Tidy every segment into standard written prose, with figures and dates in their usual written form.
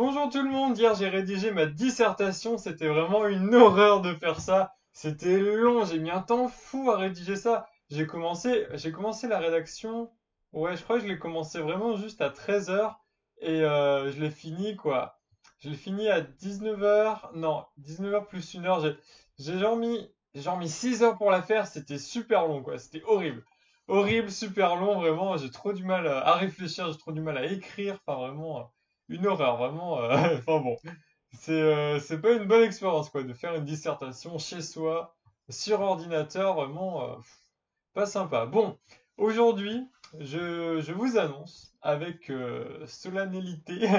Bonjour tout le monde, hier j'ai rédigé ma dissertation, c'était vraiment une horreur de faire ça. C'était long, j'ai mis un temps fou à rédiger ça. J'ai commencé la rédaction, ouais je crois que je l'ai commencé vraiment juste à 13 heures et je l'ai fini quoi. Je l'ai fini à 19 heures, non, 19 heures plus une heure, j'ai genre mis 6 heures pour la faire, c'était super long quoi, c'était horrible. Horrible, super long, vraiment, j'ai trop du mal à réfléchir, j'ai trop du mal à écrire, enfin vraiment une horreur, vraiment. Enfin bon, c'est pas une bonne expérience quoi de faire une dissertation chez soi, sur ordinateur, vraiment pas sympa. Bon, aujourd'hui, je vous annonce avec solennité,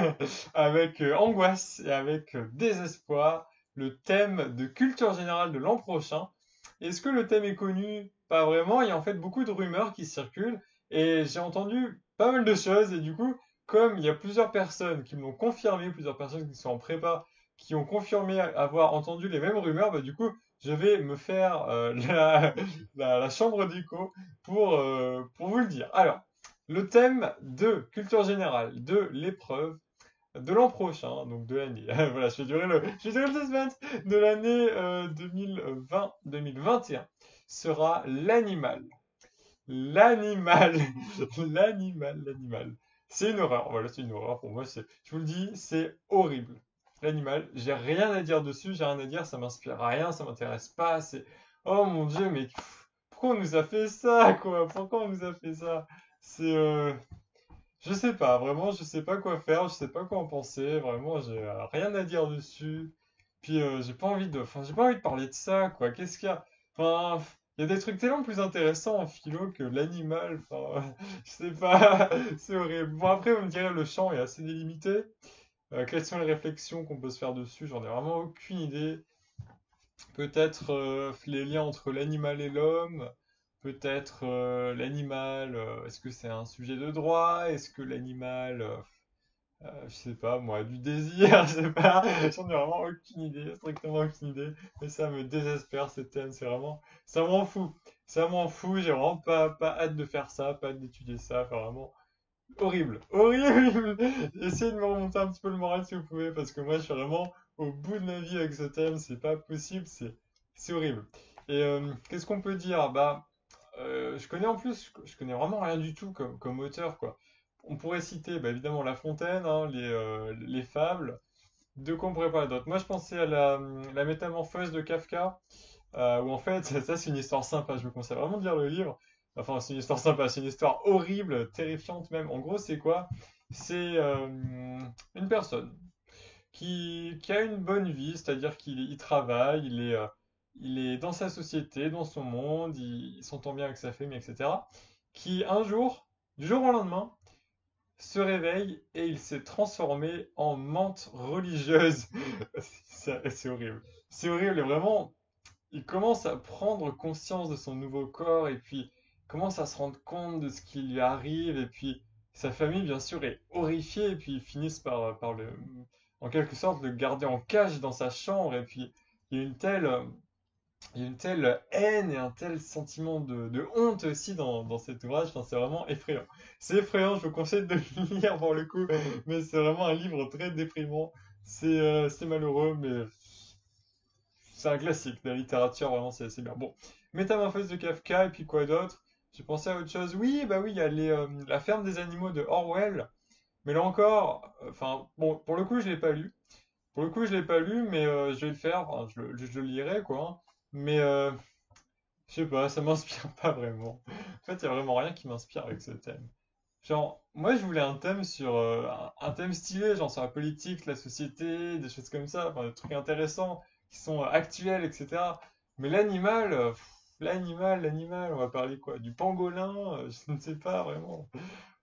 avec angoisse et avec désespoir le thème de culture générale de l'an prochain. Est-ce que le thème est connu? Pas vraiment. Il y a en fait beaucoup de rumeurs qui circulent et j'ai entendu pas mal de choses et du coup, comme il y a plusieurs personnes qui me l'ont confirmé, plusieurs personnes qui sont en prépa, qui ont confirmé avoir entendu les mêmes rumeurs, bah du coup, je vais me faire la chambre d'écho pour vous le dire. Alors, le thème de culture générale de l'épreuve de l'an prochain, donc de l'année, voilà, je fais durer le suspense, de l'année 2020-2021, sera l'animal. L'animal, l'animal. C'est une horreur, voilà, c'est une horreur pour moi, je vous le dis, c'est horrible. L'animal, j'ai rien à dire dessus, j'ai rien à dire, ça m'inspire rien, ça m'intéresse pas, oh mon Dieu, mais pourquoi on nous a fait ça, quoi? Pourquoi on nous a fait ça? C'est, je sais pas, vraiment, je sais pas quoi faire, je sais pas quoi en penser, vraiment, j'ai rien à dire dessus. Puis j'ai pas envie de parler de ça, quoi. Qu'est-ce qu'il y a? Enfin, il y a des trucs tellement plus intéressants en philo que l'animal. Enfin, je sais pas, c'est horrible. Bon, après, vous me direz, le champ est assez délimité. Quelles sont les réflexions qu'on peut se faire dessus? J'en ai vraiment aucune idée. Peut-être les liens entre l'animal et l'homme. Peut-être l'animal, est-ce que c'est un sujet de droit? Est-ce que l'animal, je sais pas moi, a du désir? Je sais pas, j'en ai vraiment aucune idée, strictement aucune idée. Et ça me désespère ce thème, c'est vraiment, ça m'en fout. Ça m'en fout, j'ai vraiment pas hâte de faire ça, pas hâte d'étudier ça, enfin vraiment horrible, horrible. Essayez de me remonter un petit peu le moral si vous pouvez, parce que moi je suis vraiment au bout de ma vie avec ce thème, c'est pas possible, c'est horrible. Et qu'est-ce qu'on peut dire? Bah, je connais vraiment rien du tout comme auteur, quoi. On pourrait citer, bah, évidemment, La Fontaine, hein, les fables. De quoi on pourrait parler d'autre? Moi, je pensais à la Métamorphose de Kafka, où en fait, ça, c'est une histoire sympa. Je vous conseille vraiment de lire le livre. Enfin, c'est une histoire sympa, c'est une histoire horrible, terrifiante même. En gros, c'est quoi? C'est une personne qui a une bonne vie, c'est-à-dire qu'il travaille, il est dans sa société, dans son monde, il s'entend bien avec sa famille, etc. Qui un jour, du jour au lendemain, se réveille et il s'est transformé en menthe religieuse. C'est horrible. C'est horrible et vraiment, il commence à prendre conscience de son nouveau corps et puis commence à se rendre compte de ce qui lui arrive et puis sa famille bien sûr est horrifiée et puis ils finissent par en quelque sorte le garder en cage dans sa chambre et puis il y a une telle il y a une telle haine et un tel sentiment de honte aussi dans cet ouvrage. Enfin, c'est vraiment effrayant. C'est effrayant, je vous conseille de le lire pour le coup, mais c'est vraiment un livre très déprimant. C'est malheureux, mais c'est un classique de la littérature, vraiment, c'est bien. Bon, Métamorphose de Kafka, et puis quoi d'autre? J'ai pensé à autre chose. Oui, bah oui, il y a La ferme des animaux de Orwell. Mais là encore, enfin, bon, pour le coup, je l'ai pas lu. Pour le coup, je l'ai pas lu, mais je vais le faire. Enfin, je le lirai, quoi, hein. Mais je sais pas, ça m'inspire pas vraiment. En fait, il y a vraiment rien qui m'inspire avec ce thème. Genre, moi, je voulais un thème sur un thème stylé, genre sur la politique, la société, des choses comme ça, enfin, des trucs intéressants qui sont actuels, etc. Mais l'animal, on va parler quoi? Du pangolin, je ne sais pas vraiment.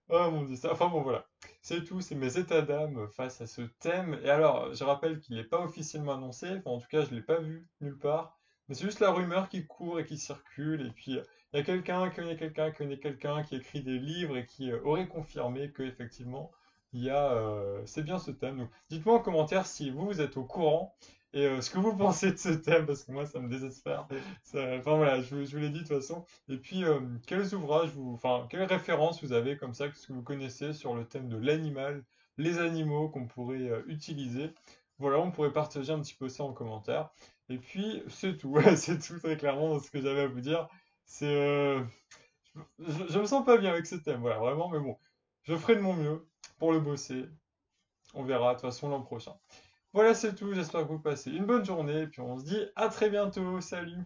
Oh mon Dieu, enfin bon, voilà. C'est tout, c'est mes états d'âme face à ce thème. Et alors, je rappelle qu'il n'est pas officiellement annoncé, enfin, en tout cas, je ne l'ai pas vu nulle part. Mais c'est juste la rumeur qui court et qui circule. Et puis, il y a quelqu'un qui connaît quelqu'un qui connaît quelqu'un qui écrit des livres et qui aurait confirmé que effectivement, c'est bien ce thème. Donc, dites-moi en commentaire si vous êtes au courant et ce que vous pensez de ce thème, parce que moi, ça me désespère. Enfin voilà, je vous l'ai dit de toute façon. Et puis, quels ouvrages enfin, quelles références vous avez comme ça, que ce que vous connaissez sur le thème de l'animal, les animaux qu'on pourrait utiliser. Voilà, on pourrait partager un petit peu ça en commentaire. Et puis, c'est tout. C'est tout très clairement ce que j'avais à vous dire. C'est, je me sens pas bien avec ce thème, voilà, vraiment, mais bon, je ferai de mon mieux pour le bosser. On verra de toute façon l'an prochain. Voilà, c'est tout. J'espère que vous passez une bonne journée. Et puis on se dit à très bientôt. Salut!